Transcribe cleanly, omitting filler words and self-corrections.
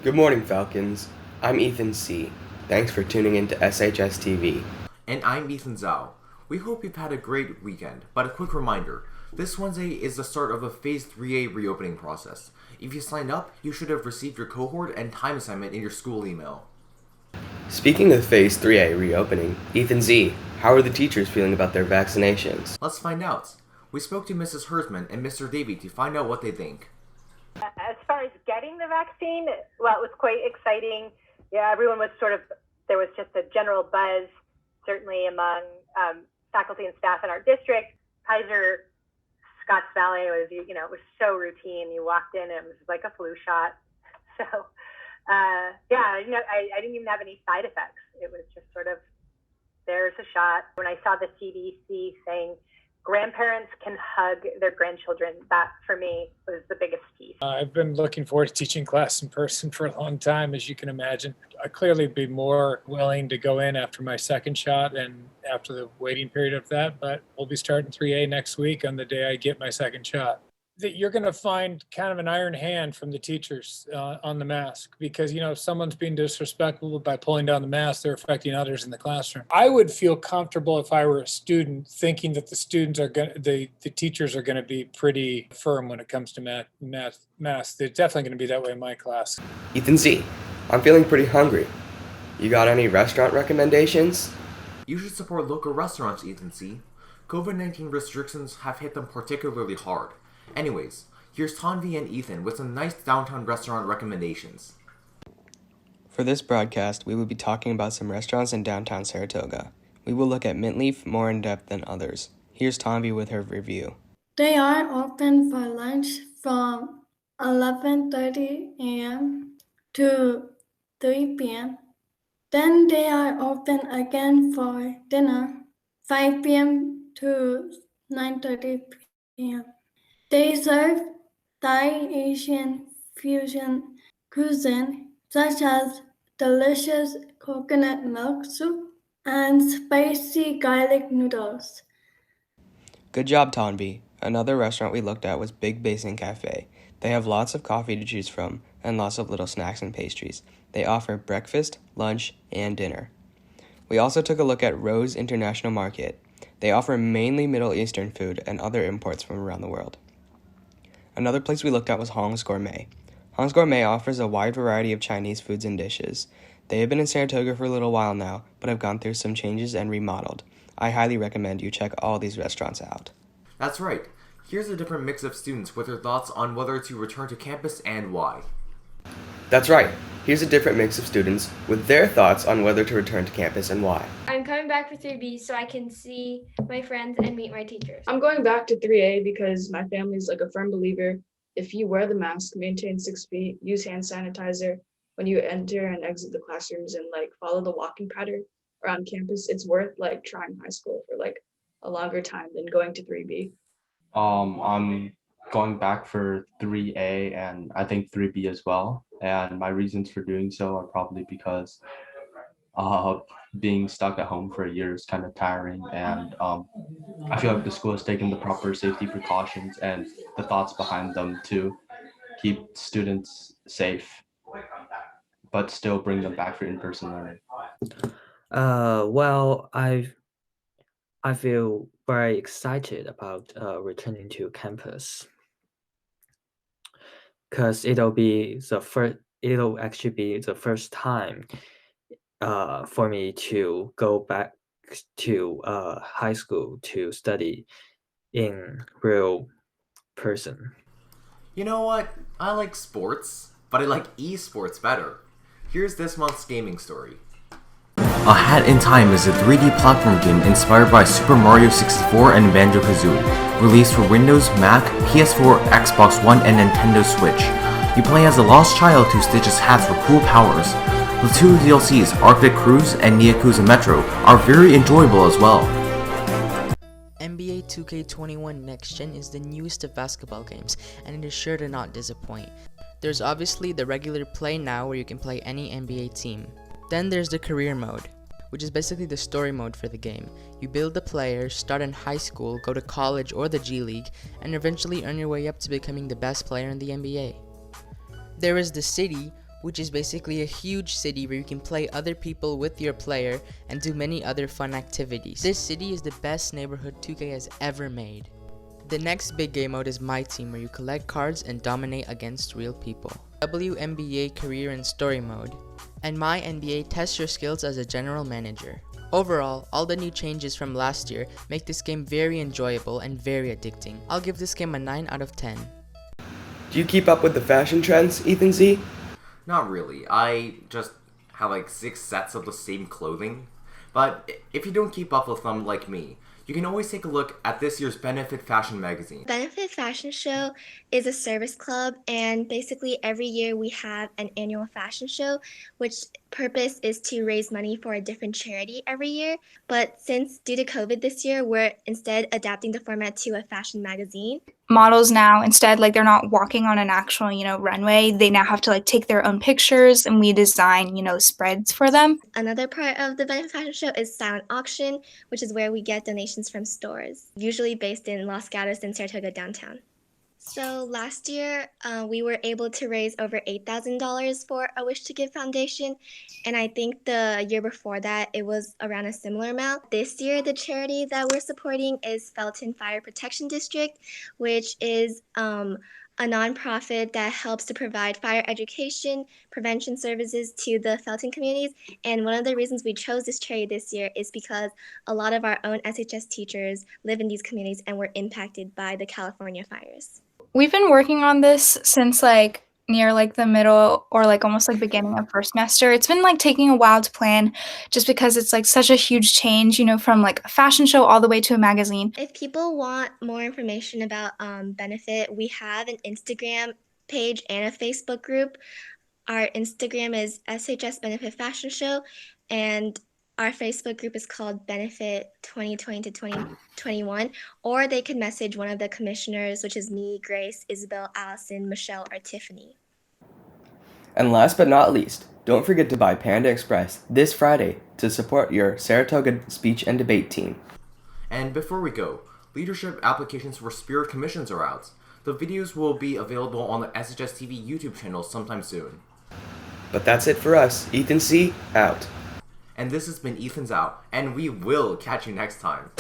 Good morning, Falcons. I'm Ethan C. Thanks for tuning in to SHSTV. And I'm Ethan Zhao. We hope you've had a great weekend, but a quick reminder, this Wednesday is the start of the Phase 3A reopening process. If you signed up, you should have received your cohort and time assignment in your school email. Speaking of Phase 3A reopening, Ethan Z., how are the teachers feeling about their vaccinations? Let's find out. We spoke to Mrs. Hersman and Mr. Davey to find out what they think. As far as getting the vaccine, well, it was quite exciting. Yeah, everyone was there was just a general buzz, certainly among faculty and staff in our district. Kaiser Scotts Valley was, it was so routine. You walked in, and it was like a flu shot. So, I didn't even have any side effects. It was just there's a shot. When I saw the CDC saying grandparents can hug their grandchildren, that for me was the biggest piece. I've been looking forward to teaching class in person for a long time, as you can imagine. I'd clearly be more willing to go in after my second shot and after the waiting period of that, but we'll be starting 3A next week on the day I get my second shot. That you're going to find kind of an iron hand from the teachers on the mask because, if someone's being disrespectful by pulling down the mask, they're affecting others in the classroom. I would feel comfortable if I were a student thinking that the teachers are going to be pretty firm when it comes to masks. They're definitely going to be that way in my class. Ethan Z., I'm feeling pretty hungry. You got any restaurant recommendations? You should support local restaurants, Ethan C. COVID-19 restrictions have hit them particularly hard. Anyways, here's Tanvi and Ethan with some nice downtown restaurant recommendations. For this broadcast, we will be talking about some restaurants in downtown Saratoga. We will look at Mintleaf more in depth than others. Here's Tanvi with her review. They are open for lunch from 11:30 a.m. to 3 p.m. Then they are open again for dinner, 5 p.m. to 9:30 p.m. They serve Thai Asian fusion cuisine such as delicious coconut milk soup and spicy garlic noodles. Good job, Tanvi. Another restaurant we looked at was Big Basin Cafe. They have lots of coffee to choose from and lots of little snacks and pastries. They offer breakfast, lunch, and dinner. We also took a look at Rose International Market. They offer mainly Middle Eastern food and other imports from around the world. Another place we looked at was Hong's Gourmet. Hong's Gourmet offers a wide variety of Chinese foods and dishes. They have been in Saratoga for a little while now, but have gone through some changes and remodeled. I highly recommend you check all these restaurants out. That's right. Here's a different mix of students with their thoughts on whether to return to campus and why. That's right. Here's a different mix of students with their thoughts on whether to return to campus and why. I'm coming back for 3B so I can see my friends and meet my teachers. I'm going back to 3A because my family is like a firm believer. If you wear the mask, maintain 6 feet, use hand sanitizer when you enter and exit the classrooms, and follow the walking pattern around campus, it's worth trying high school for a longer time than going to 3B. I'm going back for 3A and I think 3B as well. And my reasons for doing so are probably because being stuck at home for a year is kind of tiring, and I feel like the school has taken the proper safety precautions and the thoughts behind them to keep students safe, but still bring them back for in-person learning. I feel very excited about returning to campus because it'll actually be the first time for me to go back to high school to study in real person. You know what? I like sports, but I like esports better. Here's this month's gaming story. A Hat in Time is a 3D platform game inspired by Super Mario 64 and Banjo-Kazooie, released for Windows, Mac, PS4, Xbox One, and Nintendo Switch. You play as a lost child who stitches hats for cool powers. The two DLCs, Arctic Cruise and Yakuza Metro, are very enjoyable as well. NBA 2K21 Next Gen is the newest of basketball games, and it is sure to not disappoint. There's obviously the regular play now where you can play any NBA team. Then there's the career mode, which is basically the story mode for the game. You build the players, start in high school, go to college or the G League, and eventually earn your way up to becoming the best player in the NBA. There is the city, which is basically a huge city where you can play other people with your player and do many other fun activities. This city is the best neighborhood 2K has ever made. The next big game mode is My Team, where you collect cards and dominate against real people. WNBA Career and Story mode, and My NBA tests your skills as a general manager. Overall, all the new changes from last year make this game very enjoyable and very addicting. I'll give this game a 9 out of 10. Do you keep up with the fashion trends, Ethan Z? Not really. I just have like 6 sets of the same clothing. But if you don't keep up with them like me, you can always take a look at this year's Benefit Fashion magazine. Benefit Fashion Show is a service club, and basically every year we have an annual fashion show, which purpose is to raise money for a different charity every year. But since due to COVID this year, we're instead adapting the format to a fashion magazine. Models now, instead, like, they're not walking on an actual, runway. They now have to take their own pictures, and we design, spreads for them. Another part of the Benefit Fashion Show is silent auction, which is where we get donations from stores, usually based in Los Gatos and Saratoga downtown. So last year, we were able to raise over $8,000 for a Wish to Give Foundation, and I think the year before that, it was around a similar amount. This year, the charity that we're supporting is Felton Fire Protection District, which is a nonprofit that helps to provide fire education, prevention services to the Felton communities. And one of the reasons we chose this charity this year is because a lot of our own SHS teachers live in these communities and were impacted by the California fires. We've been working on this since near the middle or almost beginning of first semester. It's been taking a while to plan just because it's such a huge change, from a fashion show all the way to a magazine. If people want more information about Benefit, we have an Instagram page and a Facebook group. Our Instagram is SHS Benefit Fashion Show, and our Facebook group is called Benefit 2020 to 2021, or they can message one of the commissioners, which is me, Grace, Isabel, Allison, Michelle, or Tiffany. And last but not least, don't forget to buy Panda Express this Friday to support your Saratoga speech and debate team. And before we go, leadership applications for Spirit Commissions are out. The videos will be available on the SHSTV YouTube channel sometime soon. But that's it for us. Ethan C. out. And this has been Ethan's Out, and we will catch you next time.